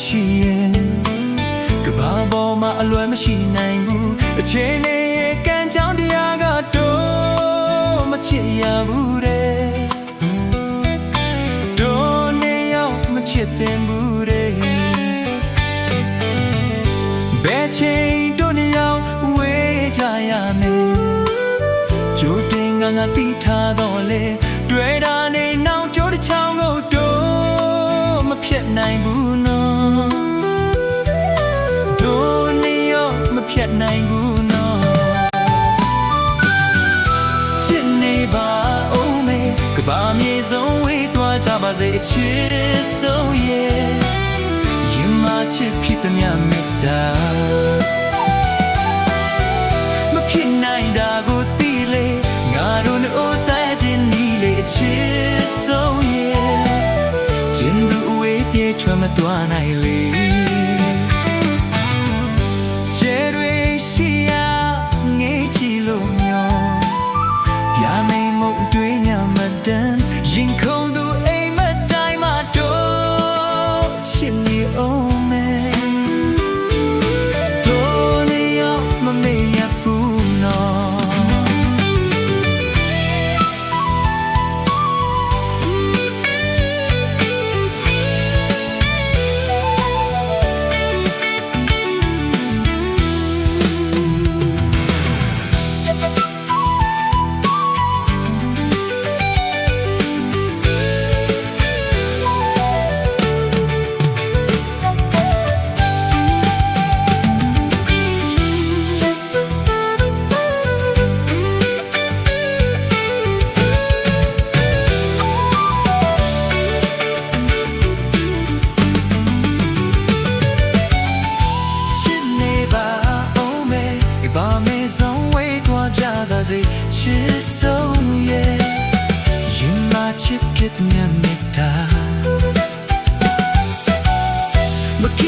ရှိရင်ကဘာပေါ်မှာအလွယ်မရှိနိုင်ဘူးအချိန်နဲ့ရဲ့ကံကြောင့်တရားကတော့မချစ်ရဘူးတဲ့တို့နေရောက်မချစ်တင်ဘူးတဲ့ဘယ်ချိန်တို့နေရောက်ဝေးကြရမယ်ကြိုတင်ငါတီးထားတော့လေတွေ့တာနေနောက်ကြိုးတစ်ချောင်းကိုတို့မဖြစ်နိုင်ဘူးနော်တို့နေရောက်မဖြစ်နိုင်ဘူးနော်ချစ်နေပါဦးမေကဘာမြေဆုံးဝေးသွားကြပါစေအချစ်ဆုံးရဲ့ရင်မချစ်ဖြစ်သမျှမေတ္တာမဖြစ်နိုင်တာကိုသိလေငါတို့တို့တဲ့ခြင်းနီးလေအချစ်ဆုံးရဲ့ကျင်းသူအဝေးပြေထွက်မသွားနိုင်လေချေတွေရှိရာငေးချီလို့မျောပြမိန်မှုတွေးညမတန်ရင်ခုန်သူအိမ်မတိုင်းမှာတော့ချစ်နေအောင်မယ်တို့နေရောက်မမေ့ရဘူးနော်ချစ်ဆုံးရဲ့ရင်မချစ်ဖြစ်မြန်နေတာမက